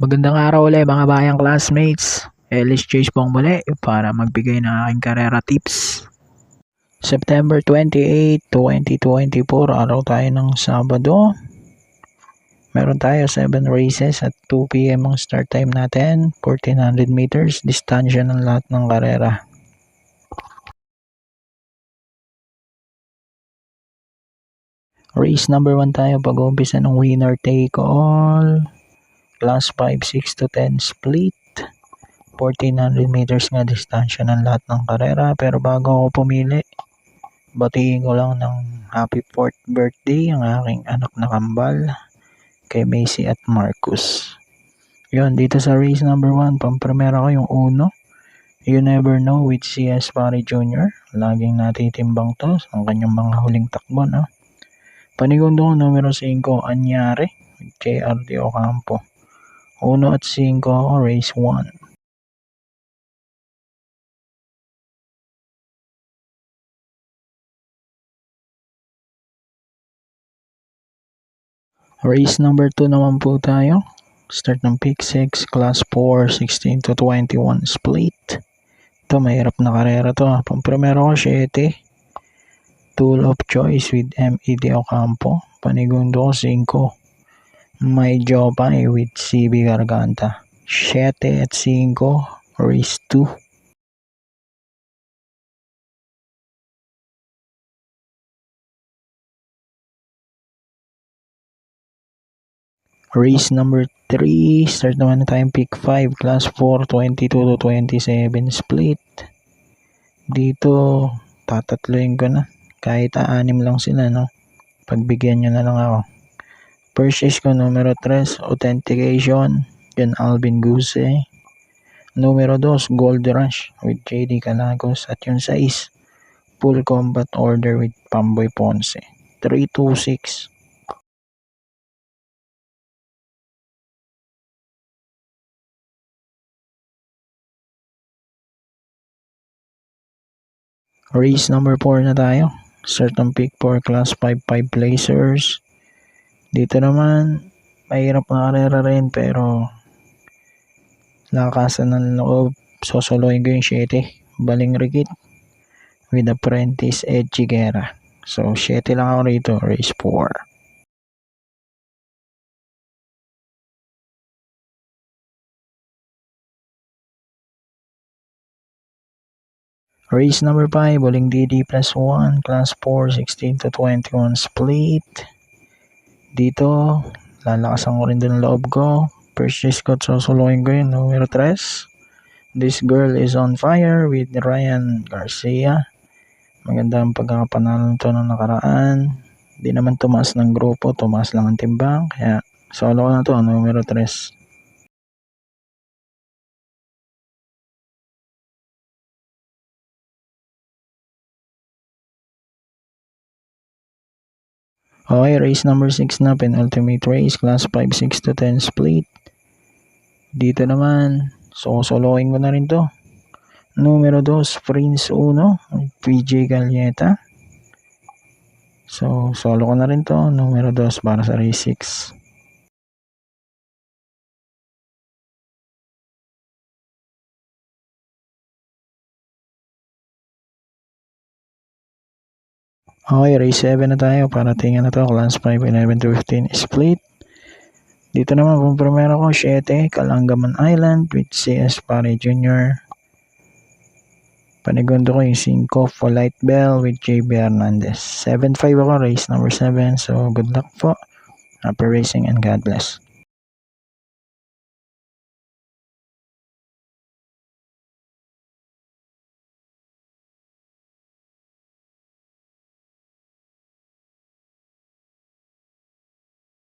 Magandang araw ulit mga bayang classmates. Ellis Chase po ang muli para magbigay ng aking karera tips. September 28, 2024, araw tayo ng Sabado. Meron tayo 7 races at 2 p.m. ang start time natin. 1400 meters, distansya ng lahat ng karera. Race number 1 tayo, pag-umpisa ng winner take all. Class 5, 6 to 10 split. 1400 meters nga distansya ng lahat ng karera. Pero bago ako pumili, batiin ko lang ng happy 4th birthday ang aking anak na kambal kay Macy at Marcus. Yun, dito sa race number 1, pampremera ko yung uno. You Never Know with CS Pare Jr. Laging natitimbang to ang kanyang mga huling takbo, no? Panigundo ko numero 5, Anyare with JRD Ocampo. 1 at 5 ako, race 1. Race number 2 naman po tayo. Start ng pick 6, class 4, 16 to 21 split. Ito, mahirap na karera to. Pampremero ko 7. Tool of Choice with MED Ocampo. Panigundo ko 5. May Jopay with CB Garganta. 7 at 5, race 2. Race number 3, start naman na tayong pick 5, class 4, 22 to 27 split. Dito, tatatloin ko na. Kahit 6 lang sila, no? Pagbigyan nyo na lang ako. Purchase ko numero 3, Authentication, yan Alvin Guse. Numero 2, Gold Rush with JD Calagos. At yung 6, Full Combat Order with Pamboy Ponce. 326. Race number 4 na tayo. Start ng pick 4, class 5, 5 placers. Dito naman, mahirap na karera rin pero lakasan ng loob. Sosoloin ko yung 7, Baling Rigit with Apprentice Ed Chiguera. So 7 lang ako rito, race 4. Race number 5, Boling DD plus 1, class 4, 16 to 21 split. Dito, lalakasan ko rin din ang loob ko. Purchase ko at sosoloin ko yun, numero 3. This Girl is on Fire with Ryan Garcia. Maganda ang pagkakapanalo nito ng nakaraan. Di naman tumaas ng grupo, tumaas lang ang timbang. Kaya solo ko na to, numero 3. Okay, race number 6 na, penultimate race, class 5, 6 to 10 split. Dito naman, sosoloin ko na rin to. Numero 2, Prince 1, PJ Galieta. So, solo ko na rin to, numero 2 para sa race 6. Okay, race 7 na tayo. Para tingnan na to, class 5, 11 to 15 split. Dito naman, kung primero ko, 7, Kalangaman Island with CS Pare Jr. Panigundo ko yung 5, Polite Bell with JB Hernandez. 7-5 ako, race number 7. So, good luck po. Happy racing and God bless.